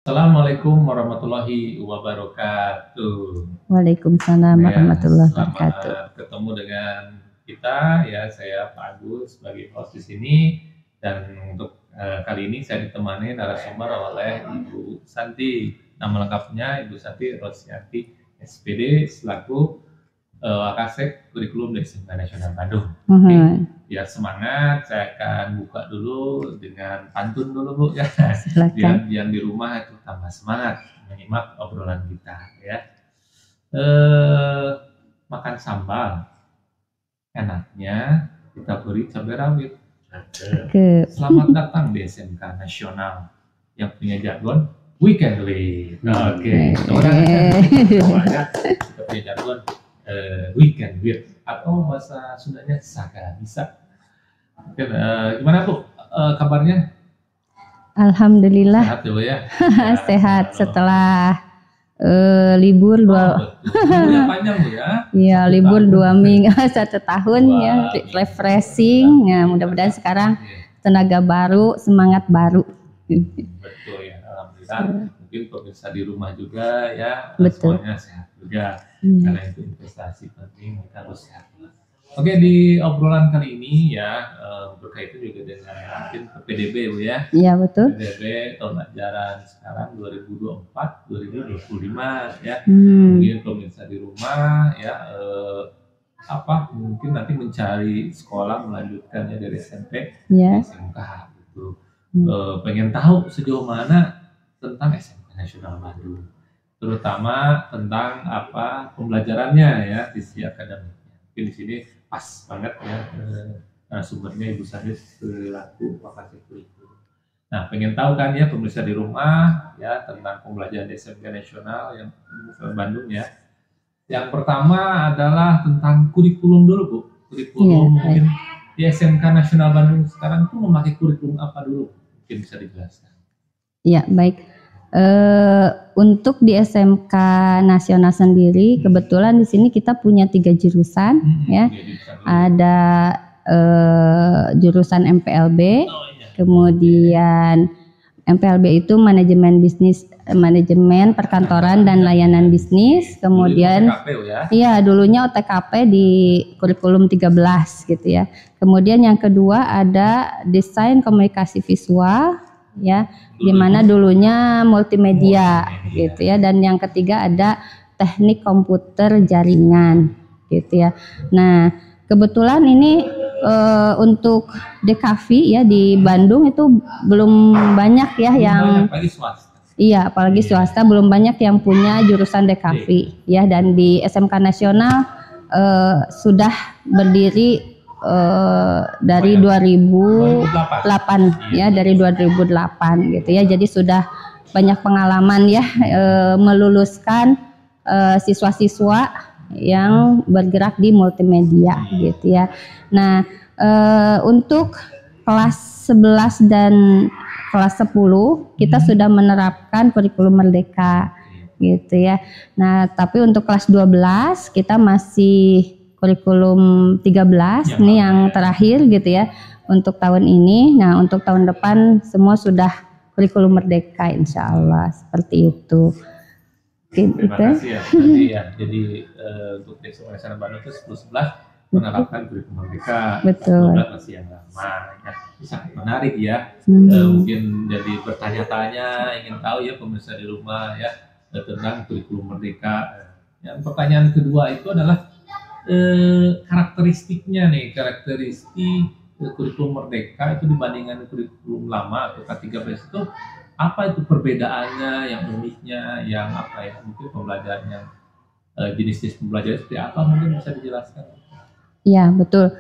Assalamualaikum warahmatullahi wabarakatuh. Waalaikumsalam Ya, warahmatullahi wabarakatuh. selamat ketemu dengan kita ya, saya Pak Agus sebagai host di sini dan untuk kali ini saya ditemani narasumber oleh Ibu Santi. Nama lengkapnya Ibu Santi Rosiati SPD selaku Wakasek Kurikulum dari SMK Nasional Bandung. Oke, biar semangat, saya akan buka dulu dengan pantun dulu Bu ya. Biar yang di rumah itu tambah semangat menyimak obrolan kita ya. Makan sambal enaknya kita beri cabai rawit. Selamat datang di SMK Nasional yang punya jargon Weekend Week. Oke, semuanya kita punya jargon Weekend Week atau bahasa Sundanya Saka bisa. Oke, gimana Bu kabarnya? Alhamdulillah Sehat ya Bu ya. sehat setelah libur liburnya panjang Bu ya. Iya, libur 2 minggu 1 tahun ya, refreshing ya, mudah-mudahan sekarang tenaga baru, semangat baru. Betul ya, alhamdulillah. Mungkin pemirsa di rumah juga ya, semuanya sehat juga. Karena itu investasi penting, kita harus sehat. Oke, di obrolan kali ini ya berkaitan juga dengan mungkin PDB Bu ya. Iya betul. PDB tahun ajaran sekarang 2024-2025 ya. Mungkin pemirsa di rumah ya mungkin nanti mencari sekolah melanjutkannya dari SMP ke SMK gitu. Pengen tahu sejauh mana tentang SMK Nasional Bandung, terutama tentang pembelajarannya ya, sisi akademiknya. Mungkin di sini pas banget ya sumbernya Ibu Santi selaku Wakasek Kurikulum. Nah, pengen tahu kan ya pemirsa di rumah ya tentang pembelajaran di SMK Nasional yang Bandung ya. Yang pertama adalah tentang kurikulum dulu Bu. Kurikulum mungkin di SMK Nasional Bandung sekarang tuh memakai kurikulum apa dulu? Mungkin bisa dijelaskan. Iya, baik. Untuk di SMK Nasional sendiri, kebetulan di sini kita punya 3 jurusan ya. Ada jurusan MPLB, kemudian MPLB itu manajemen bisnis, manajemen perkantoran dan layanan bisnis, kemudian iya dulunya OTKP di kurikulum 13 gitu ya. Kemudian yang kedua ada desain komunikasi visual ya, di mana dulunya multimedia gitu ya, dan yang ketiga ada teknik komputer jaringan gitu ya. Nah, kebetulan ini untuk DKV ya di Bandung itu belum banyak ya iya, apalagi swasta belum banyak yang punya jurusan DKV ya, dan di SMK Nasional sudah berdiri dari 2008 ya, dari 2008 gitu ya. Jadi sudah banyak pengalaman ya meluluskan siswa-siswa yang bergerak di multimedia gitu ya. Nah, untuk kelas 11 dan kelas 10 kita sudah menerapkan kurikulum merdeka gitu ya. Nah, tapi untuk kelas 12 kita masih kurikulum 13 ini yang terakhir gitu ya untuk tahun ini. Nah, untuk tahun depan semua sudah kurikulum merdeka insya Allah, seperti itu. Terima kasih ya tadi ya. Jadi untuk SMK Nasional Bandung itu 10-11 menerapkan kurikulum merdeka. Betul. 12 masih yang lama ya. Sangat menarik ya. Mungkin jadi bertanya-tanya, ingin tahu ya pemirsa di rumah ya tentang kurikulum merdeka. Yang pertanyaan kedua itu adalah karakteristiknya nih, karakteristik kurikulum merdeka itu dibandingkan kurikulum lama atau K13 itu apa itu perbedaannya, yang uniknya, yang mungkin pembelajaran yang jenis-jenis pembelajaran seperti apa, mungkin bisa dijelaskan? Iya betul.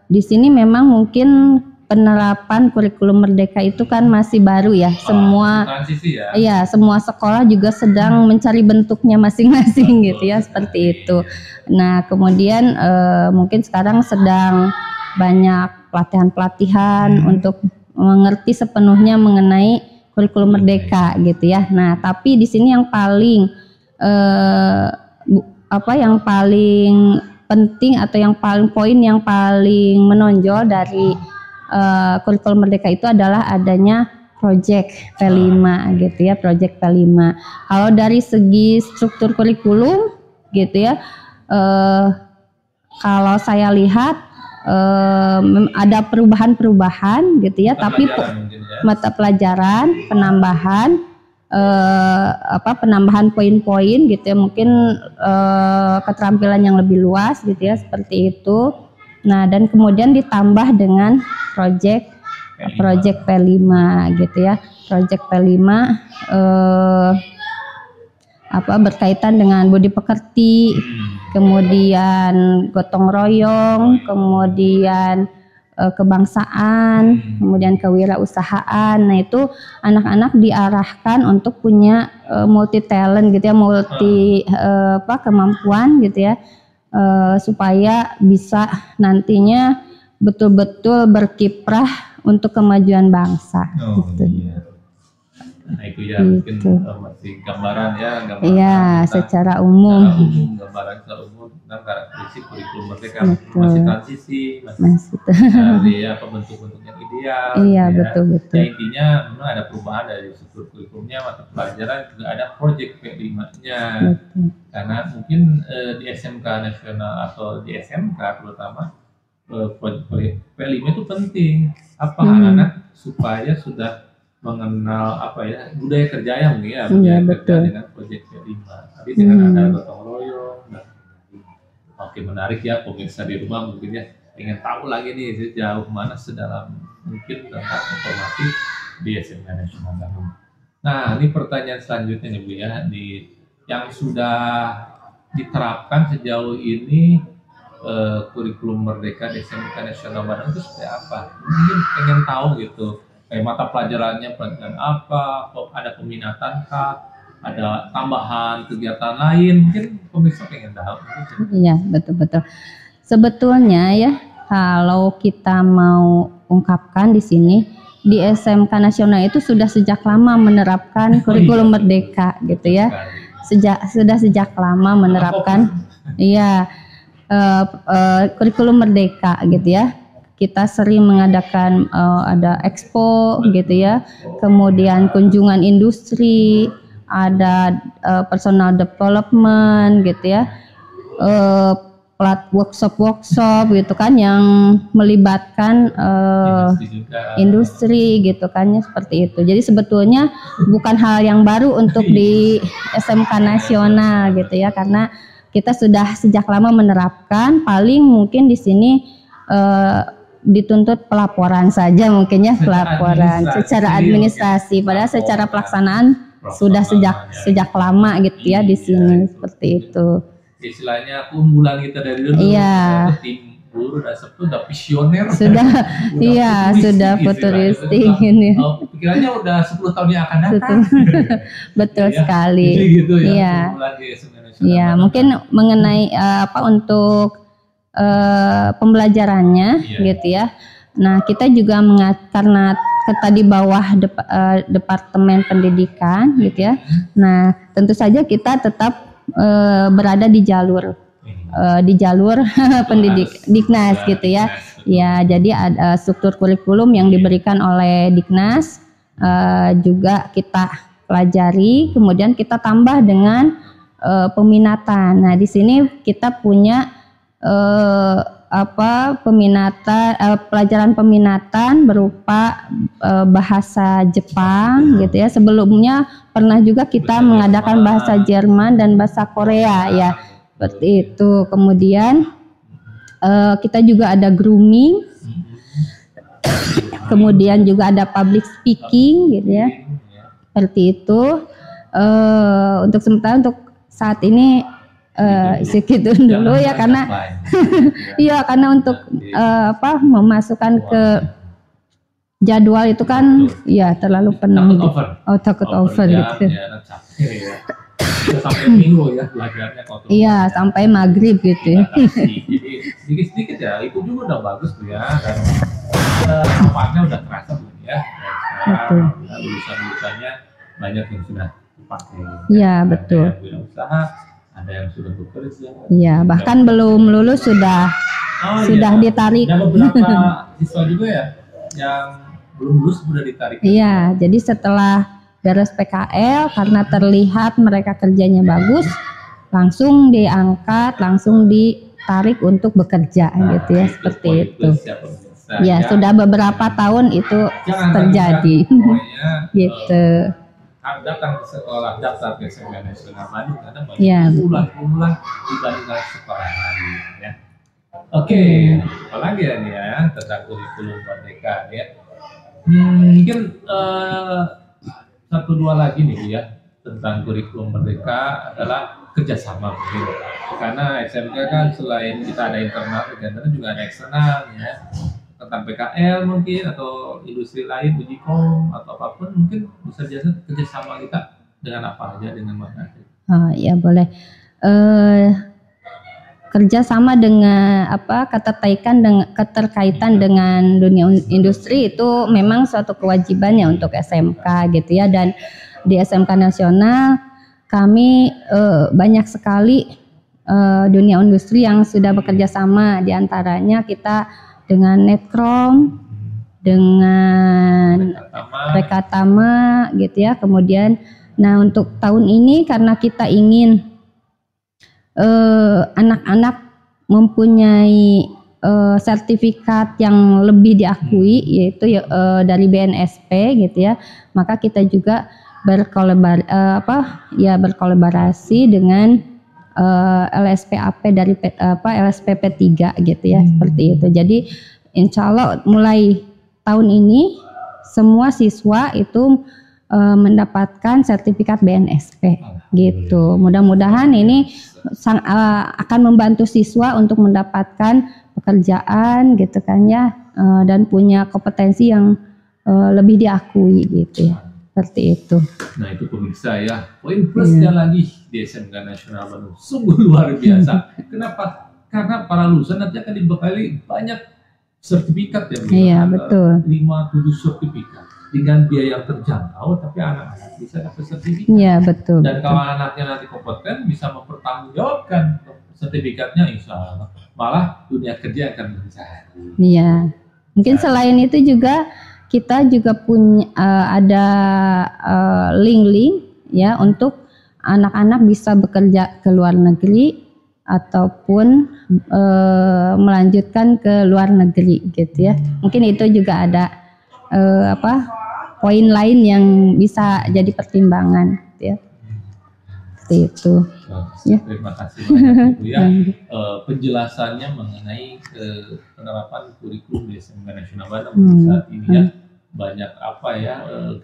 Di sini memang mungkin penerapan kurikulum merdeka itu kan masih baru ya, semua transisi ya. Iya, semua sekolah juga sedang mencari bentuknya masing-masing gitu ya, seperti itu. Nah, kemudian mungkin sekarang sedang banyak pelatihan-pelatihan untuk mengerti sepenuhnya mengenai kurikulum merdeka gitu ya. Nah, tapi di sini yang paling yang paling penting atau yang paling poin yang paling menonjol dari kurikulum merdeka itu adalah adanya project P5 gitu ya, project P5. Kalau dari segi struktur kurikulum gitu ya, kalau saya lihat ada perubahan-perubahan gitu ya, tapi mata pelajaran penambahan penambahan poin-poin gitu ya, mungkin keterampilan yang lebih luas gitu ya, seperti itu. Nah, dan kemudian ditambah dengan project P5 gitu ya. Project P5 berkaitan dengan budi pekerti, kemudian gotong royong, kemudian kebangsaan, kemudian kewirausahaan. Nah, itu anak-anak diarahkan untuk punya multi talent gitu ya, kemampuan gitu ya, supaya bisa nantinya betul-betul berkiprah untuk kemajuan bangsa. Gitu. Iya. Nah, itu ya mungkin masih gambaran ya, iya, secara umum. Gambaran secara umum tentang karakteristik kurikulum merdeka. Masih transisi, masih dari bentuk-bentuk yang ideal. Iya, ya. Betul. Ya, intinya memang ada perubahan dari struktur kurikulumnya, mata pelajaran juga ada project P5-nya. Karena mungkin di SMK nasional atau di SMK terutama project P5 itu penting. Anak-anak supaya sudah mengenal budaya kerja yang budaya kerja dengan project P5. Tadi dengan ada gotong royong. Oke, menarik ya pemirsa di rumah, mungkin ya ingin tahu lagi nih sejauh mana sedalam mungkin tentang informasi di SMK Nasional Bandung. Nah, ini pertanyaan selanjutnya nih Bu ya, yang sudah diterapkan sejauh ini kurikulum merdeka di SMK Nasional Bandung itu seperti apa? Mungkin pengen tahu gitu. Kayak mata pelajarannya pelajaran apa, ada peminatan kah, ada tambahan kegiatan lain, mungkin pemirsa pengen tahu. Iya, betul. Sebetulnya ya, kalau kita mau ungkapkan di sini, di SMK Nasional itu sudah sejak lama menerapkan kurikulum merdeka gitu ya. Sudah sejak lama menerapkan kurikulum merdeka gitu ya. Kita sering mengadakan ada expo gitu ya, kemudian kunjungan industri, ada personal development gitu ya, workshop gitu kan yang melibatkan industri gitu kan ya, seperti itu. Jadi sebetulnya bukan hal yang baru untuk di SMK Nasional gitu ya, karena kita sudah sejak lama menerapkan. Paling mungkin di sini dituntut pelaporan saja mungkin ya, pelaporan secara administrasi, padahal secara pelaksanaan sudah sejak lama gitu ya di sini, seperti itu. Istilahnya keunggulan kita dari dulu. Iya. Tim buruh dan udah visioner. Sudah, sudah futuristik ini. Pikirannya udah 10 tahun yang akan datang. Betul sekali. Jadi gitu ya. Iya, mungkin mengenai untuk pembelajarannya gitu ya. Nah, kita juga karena di bawah Departemen Pendidikan gitu ya. Nah, tentu saja kita tetap berada di jalur pendidik Diknas gitu ya. Ya, jadi ada struktur kurikulum yang diberikan oleh Diknas juga kita pelajari, kemudian kita tambah dengan peminatan. Nah, di sini kita punya pelajaran peminatan berupa bahasa Jepang gitu ya. Sebelumnya pernah juga kita mengadakan bahasa Jerman dan bahasa Korea ya, seperti itu. Kemudian kita juga ada grooming, kemudian juga ada public speaking gitu ya, seperti itu. Untuk sementara untuk saat ini segitu dulu ya, karena karena untuk memasukkan ke jadwal itu kan ya terlalu penuh. Takut over gitu. Sampai minggu ya belajarnya kotor. Iya, sampai maghrib gitu ya. Jadi sedikit-sedikit ya, itu juga udah bagus tuh ya, dan manfaatnya udah terasa belum ya. Lulusan-lulusannya banyak yang sudah dipakai. Iya, betul. Usaha, ada yang sudah bekerja. Iya, bahkan belum lulus sudah ditarik. Ada beberapa siswa juga ya yang belum lulus sudah ditarik. Iya, jadi setelah beres PKL karena terlihat mereka kerjanya bagus, langsung diangkat, langsung ditarik untuk bekerja gitu ya, seperti itu. Ya, sudah beberapa tahun itu terjadi. Gitu. Datang ke sekolah, daftar ke SMK Nasional Bandung karena banyak ulah dibandingkan sekolah lain ya. Oke, apalagi ya tentang kurikulum merdeka ya. Mungkin satu dua lagi nih ya tentang kurikulum merdeka adalah kerjasama mungkin. Karena SMK kan selain kita ada internal, kegiatan juga ada eksternal ya. Tentang PKL mungkin atau industri lain, Ujikom atau apapun mungkin bisa kerjasama kita dengan apa aja dengan mana? Ya boleh. Kerjasama dengan keterkaitan dengan dunia industri itu memang suatu kewajibannya untuk SMK gitu ya, dan di SMK Nasional kami banyak sekali dunia industri yang sudah bekerja sama, diantaranya kita dengan Netcrom, dengan Rekatama gitu ya. Kemudian untuk tahun ini karena kita ingin anak-anak mempunyai sertifikat yang lebih diakui, yaitu dari BNSP gitu ya, maka kita juga berkolaborasi dengan LSPAP dari LSPP 3 gitu ya, seperti itu. Jadi insya Allah mulai tahun ini semua siswa itu mendapatkan sertifikat BNSP gitu. Mudah-mudahan ini akan membantu siswa untuk mendapatkan pekerjaan gitu kan ya, dan punya kompetensi yang lebih diakui gitu ya. Seperti itu. Nah itu pemirsa ya, poin plusnya lagi di SMK Nasional Bandung sungguh luar biasa. Kenapa? Karena para lulusan nanti akan dibekali banyak sertifikat ya. Iya betul. 5-7 sertifikat dengan biaya yang terjangkau, tapi anak-anak bisa dapat sertifikat. Iya betul. Dan kalau anaknya nanti kompeten bisa mempertanggungjawabkan sertifikatnya, insya Allah malah dunia kerja akan mencari. Iya. Mungkin selain itu juga kita juga punya ada link-link ya untuk anak-anak bisa bekerja ke luar negeri ataupun melanjutkan ke luar negeri gitu ya. Mungkin itu juga ada poin lain yang bisa jadi pertimbangan gitu ya. Seperti itu. Ya. Terima kasih banyak Ibu ya. Penjelasannya mengenai penerapan kurikulum di SMK Nasional Bandung saat ini ya. Banyak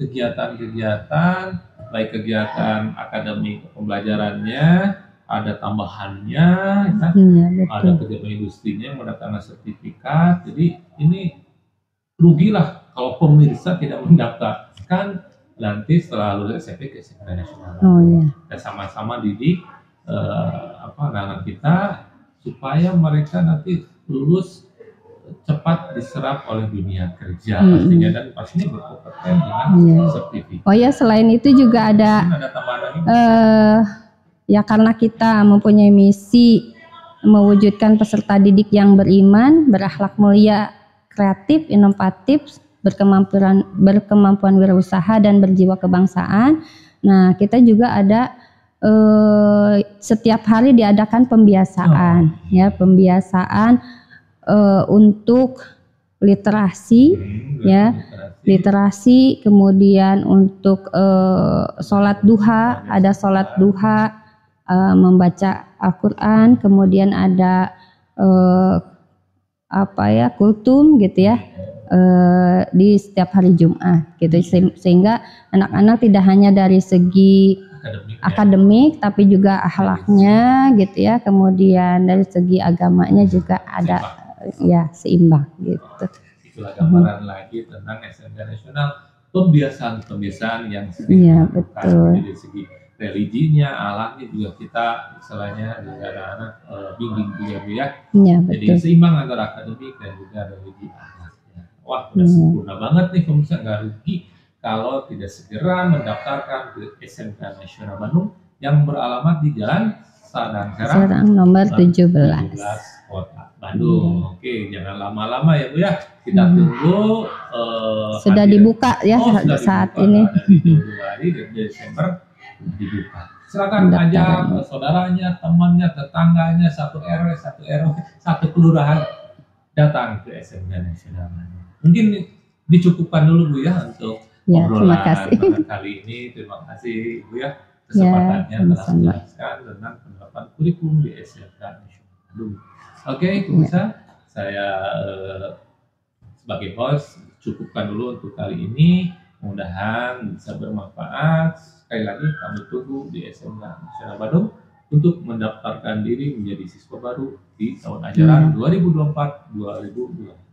kegiatan-kegiatan, baik kegiatan akademik pembelajarannya, ada tambahannya, ada kegiatan industrinya yang mendatangkan sertifikat. Jadi ini rugilah kalau pemirsa tidak mendaftarkan nanti setelah lulus SMP ke SMK Nasional. Kita sama-sama didik anak-anak kita supaya mereka nanti lulus cepat diserap oleh dunia kerja pastinya, dan pastinya berkompeten dengan sertifikat. Oh ya, selain itu juga ada ya karena kita mempunyai misi mewujudkan peserta didik yang beriman, berakhlak mulia, kreatif, inovatif, berkemampuan wirausaha dan berjiwa kebangsaan. Nah, kita juga ada setiap hari diadakan pembiasaan pembiasaan untuk literasi literasi, kemudian untuk sholat duha, ada sholat duha, membaca Al-Quran, kemudian ada kultum gitu ya, di setiap hari Jumat gitu, sehingga anak-anak tidak hanya dari segi akademik tapi juga akhlaknya gitu ya, kemudian dari segi agamanya juga ada seimbang gitu. Itulah gambaran lagi tentang SMK Nasional, pembiasaan yang sering dari segi religinya, alatnya juga kita istilahnya anak-anak bimbing juga ya. Jadi seimbang antara akademik dan juga religi alatnya. Wah, udah sempurna banget nih pemirsa, nggak rugi kalau tidak segera mendaftarkan ke SMK Nasional Bandung yang beralamat di Jalan Sadang Serang nomor 17. Kota Bandung. Oke, jangan lama-lama ya Bu ya. Kita tunggu. Sudah dibuka ya saat dibuka, ini. Dari Februari Desember dibuka. Silakan ajak saudaranya, temannya, tetangganya, satu RW, satu RW, satu kelurahan datang ke SMK Nasional Bandung. Mungkin dicukupkan dulu Bu ya untuk obrolan kali ini. Terima kasih Bu ya kesempatannya telah menjelaskan tentang penerapan kurikulum di SMK Nasional Bandung. Oke, pemirsa, saya sebagai host cukupkan dulu untuk kali ini. Mudah-mudahan bisa bermanfaat. Sekali lagi kami tunggu di SMK Nasional Bandung untuk mendaftarkan diri menjadi siswa baru di tahun ajaran 2024-2025.